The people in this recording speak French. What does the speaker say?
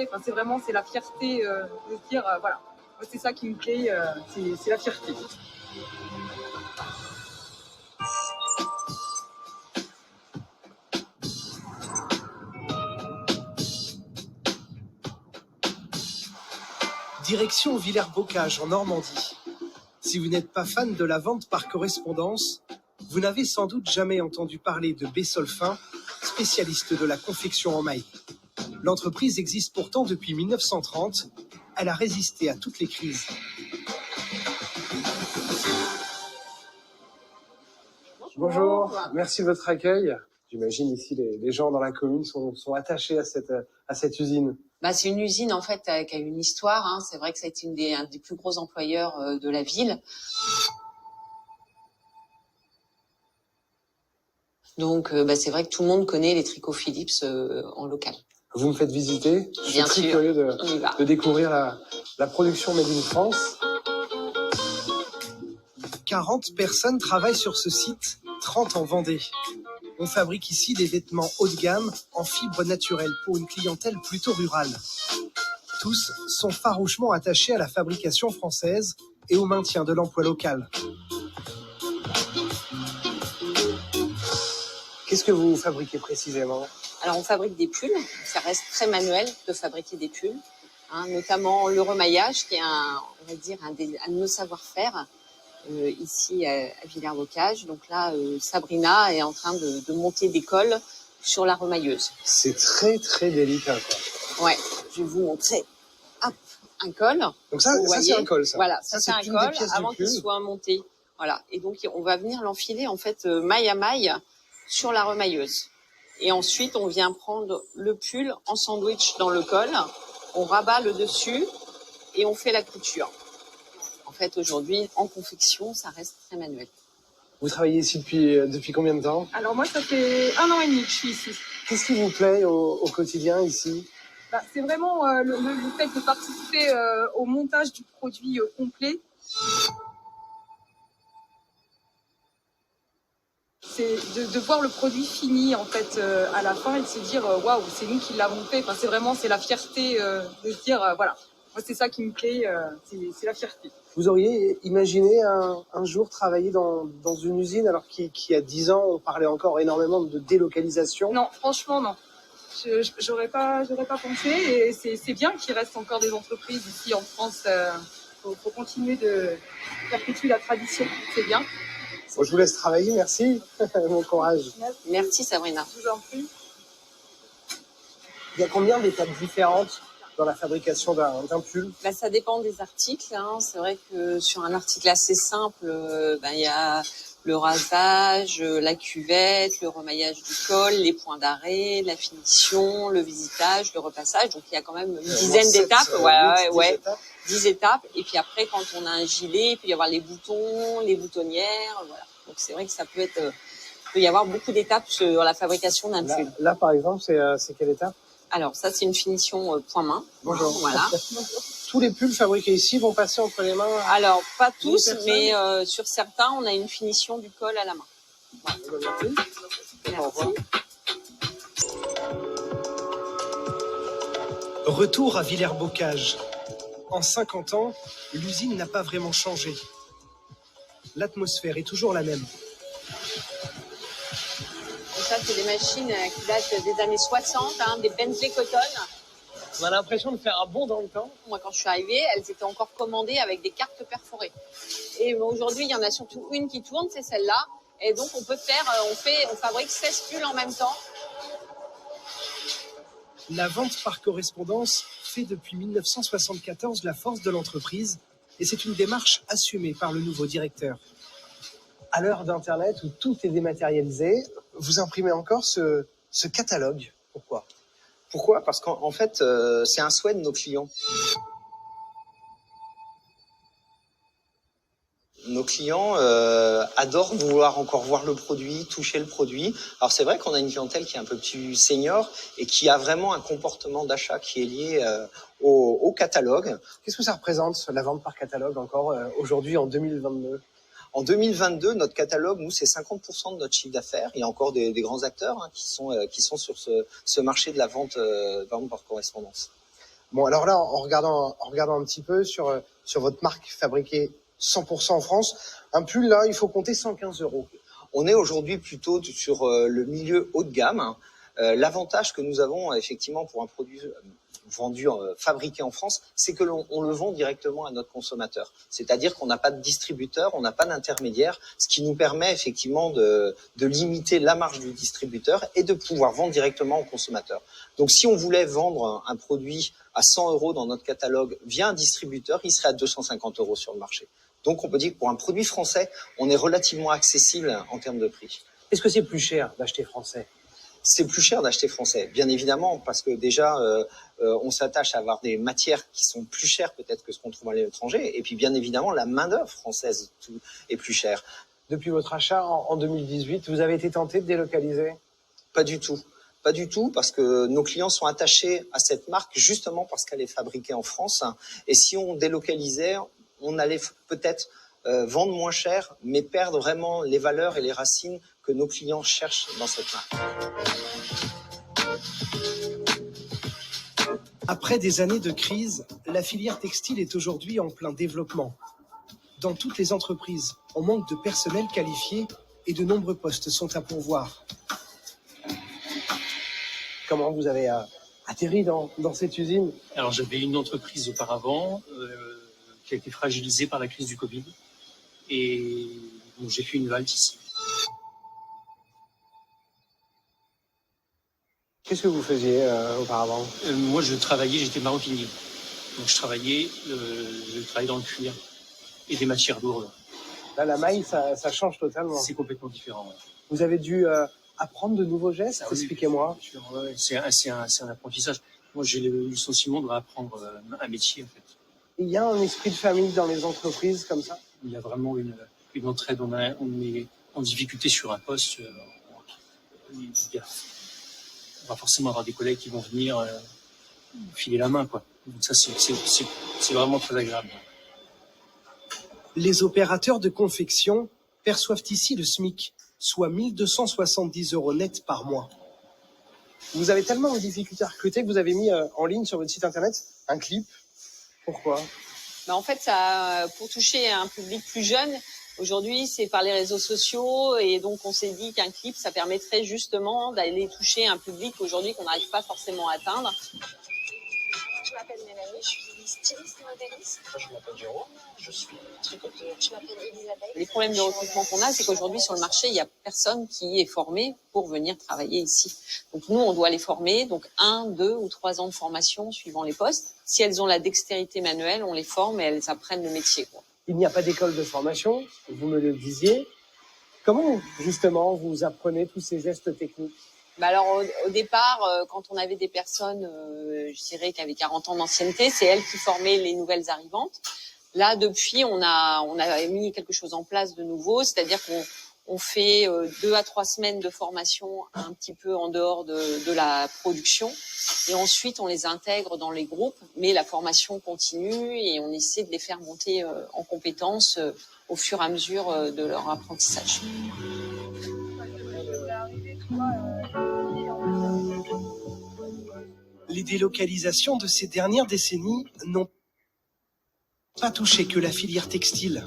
monté. Enfin, c'est la fierté de se dire, voilà, moi, c'est ça qui me plaît, c'est la fierté. Direction Villers-Bocage en Normandie. Si vous n'êtes pas fan de la vente par correspondance, vous n'avez sans doute jamais entendu parler de Bessolfin, spécialiste de la confection en maille. L'entreprise existe pourtant depuis 1930. Elle a résisté à toutes les crises. Bonjour, merci de votre accueil. J'imagine ici les gens dans la commune sont attachés à cette usine. C'est une usine en fait qui a une histoire. Hein. C'est vrai que ça a été un des plus gros employeurs de la ville. Donc c'est vrai que tout le monde connaît les tricots Philips en local. Vous me faites visiter. Je suis très curieux de découvrir la production Made in France. 40 personnes travaillent sur ce site, 30 en Vendée. On fabrique ici des vêtements haut de gamme en fibres naturelles pour une clientèle plutôt rurale. Tous sont farouchement attachés à la fabrication française et au maintien de l'emploi local. Qu'est-ce que vous fabriquez précisément ? Alors on fabrique des pulls, ça reste très manuel de fabriquer des pulls, hein, notamment le remaillage qui est un de nos savoir-faire ici à Villers-Bocage. Donc là, Sabrina est en train de monter des cols sur la remailleuse. C'est très très délicat, quoi. Ouais, je vais vous montrer. Hop, un col. Donc ça c'est un col, ça. Voilà, ça c'est un col avant qu'il soit monté. Voilà, et donc on va venir l'enfiler en fait maille à maille sur la remailleuse. Et ensuite, on vient prendre le pull en sandwich dans le col, on rabat le dessus et on fait la couture. En fait, aujourd'hui, en confection, ça reste très manuel. Vous travaillez ici depuis combien de temps ? Alors moi, ça fait 1 an et demi que je suis ici. Qu'est-ce qui vous plaît au quotidien ici ? C'est vraiment le fait de participer au montage du produit complet. C'est de voir le produit fini en fait à la fin et de se dire waouh, c'est nous qui l'avons fait. Enfin, c'est la fierté de se dire voilà, moi c'est ça qui me plaît, c'est la fierté. Vous auriez imaginé un jour travailler dans une usine alors qu'il y a 10 ans on parlait encore énormément de délocalisation ? Non, franchement non. J'aurais pas pensé et c'est bien qu'il reste encore des entreprises ici en France. Faut continuer de perpétuer la tradition, c'est bien. Bon, je vous laisse travailler, merci. Bon courage. Merci Sabrina. Je vous en prie. Il y a combien d'étapes différentes dans la fabrication d'un pull ? Ça dépend des articles. Hein. C'est vrai que sur un article assez simple, il y a le rasage, la cuvette, le remaillage du col, les points d'arrêt, la finition, le visitage, le repassage. Donc il y a quand même une dizaine d'étapes. 10 étapes. Et puis après, quand on a un gilet, il peut y avoir les boutons, les boutonnières, voilà. Donc c'est vrai que ça peut y avoir beaucoup d'étapes sur la fabrication d'un pull. Là, par exemple, c'est quelle étape ? Alors ça, c'est une finition point main. Bonjour. Voilà. Tous les pulls fabriqués ici vont passer entre les mains. Alors pas tous, mais sur certains, on a une finition du col à la main. Voilà. Merci. Retour à Villers-Bocage. En 50 ans, l'usine n'a pas vraiment changé. L'atmosphère est toujours la même. Donc ça, c'est des machines qui datent des années 60, des Bentley Cotton. On a l'impression de faire un bond dans le temps. Moi, quand je suis arrivée, elles étaient encore commandées avec des cartes perforées. Et aujourd'hui, il y en a surtout une qui tourne, c'est celle-là. Et donc, on fabrique 16 pulls en même temps. La vente par correspondance fait depuis 1974 la force de l'entreprise et c'est une démarche assumée par le nouveau directeur. À l'heure d'Internet où tout est dématérialisé, vous imprimez encore ce catalogue. Pourquoi ? Pourquoi ? Parce qu'en fait, c'est un souhait de nos clients. Nos clients adorent vouloir encore voir le produit, toucher le produit. Alors c'est vrai qu'on a une clientèle qui est un peu plus senior et qui a vraiment un comportement d'achat qui est lié au catalogue. Qu'est-ce que ça représente, la vente par catalogue encore aujourd'hui en 2022 ? En 2022, notre catalogue, nous, c'est 50% de notre chiffre d'affaires. Il y a encore des grands acteurs qui sont sur ce marché de la vente par correspondance. Bon, alors là, en regardant un petit peu sur votre marque fabriquée 100% en France, un pull là, il faut compter 115 €. On est aujourd'hui plutôt sur le milieu haut de gamme. L'avantage que nous avons effectivement pour un produit vendu, fabriqué en France, c'est que on le vend directement à notre consommateur. C'est-à-dire qu'on n'a pas de distributeur, on n'a pas d'intermédiaire, ce qui nous permet effectivement de limiter la marge du distributeur et de pouvoir vendre directement au consommateur. Donc si on voulait vendre un produit à 100 € dans notre catalogue via un distributeur, il serait à 250 € sur le marché. Donc on peut dire que pour un produit français, on est relativement accessible en termes de prix. Est-ce que c'est plus cher d'acheter français? C'est plus cher d'acheter français, bien évidemment, parce que déjà, on s'attache à avoir des matières qui sont plus chères peut-être que ce qu'on trouve à l'étranger. Et puis, bien évidemment, la main-d'œuvre française est plus chère. Depuis votre achat en 2018, vous avez été tenté de délocaliser? Pas du tout. Pas du tout, parce que nos clients sont attachés à cette marque justement parce qu'elle est fabriquée en France. Et si on délocalisait, on allait peut-être vendre moins cher, mais perdre vraiment les valeurs et les racines que nos clients cherchent dans cette marque. Après des années de crise, la filière textile est aujourd'hui en plein développement. Dans toutes les entreprises, on manque de personnel qualifié et de nombreux postes sont à pourvoir. Comment vous avez atterri dans cette usine? Alors j'avais une entreprise auparavant qui a été fragilisée par la crise du Covid et donc j'ai fait une halte ici. Qu'est-ce que vous faisiez auparavant? Moi j'étais maroquinier. Donc je travaillais dans le cuir et des matières lourdes. Là, la maille, ça change totalement. C'est complètement différent. Ouais. Vous avez dû apprendre de nouveaux gestes? Ah oui, expliquez-moi. Ouais, c'est un apprentissage. Moi j'ai le sentiment de réapprendre un métier en fait. Il y a un esprit de famille dans les entreprises comme ça? Il y a vraiment une entraide. On est en difficulté sur un poste. On va forcément avoir des collègues qui vont venir filer la main, quoi. Donc ça, c'est vraiment très agréable. Les opérateurs de confection perçoivent ici le SMIC, soit 1 270 € net par mois. Vous avez tellement de difficultés à recruter que vous avez mis en ligne sur votre site internet un clip. Pourquoi? En fait, ça, pour toucher un public plus jeune, aujourd'hui, c'est par les réseaux sociaux et donc on s'est dit qu'un clip, ça permettrait justement d'aller toucher un public aujourd'hui qu'on n'arrive pas forcément à atteindre. Je m'appelle Mélanie, je suis styliste modéliste. Je m'appelle Jérôme, je suis tricoteur. Je m'appelle Elisabeth. Les problèmes de recrutement qu'on a, c'est qu'aujourd'hui sur le marché, il n'y a personne qui est formé pour venir travailler ici. Donc nous, on doit les former, donc 1, 2 ou 3 ans de formation suivant les postes. Si elles ont la dextérité manuelle, on les forme et elles apprennent le métier, quoi. Il n'y a pas d'école de formation, vous me le disiez. Comment, justement, vous apprenez tous ces gestes techniques? Alors au départ, quand on avait des personnes, je dirais qui avaient 40 ans d'ancienneté, c'est elles qui formaient les nouvelles arrivantes. Là, depuis, on a mis quelque chose en place de nouveau, c'est-à-dire qu'on fait 2 à 3 semaines de formation un petit peu en dehors de la production, et ensuite on les intègre dans les groupes, mais la formation continue et on essaie de les faire monter en compétences au fur et à mesure de leur apprentissage. Les délocalisations de ces dernières décennies n'ont pas touché que la filière textile.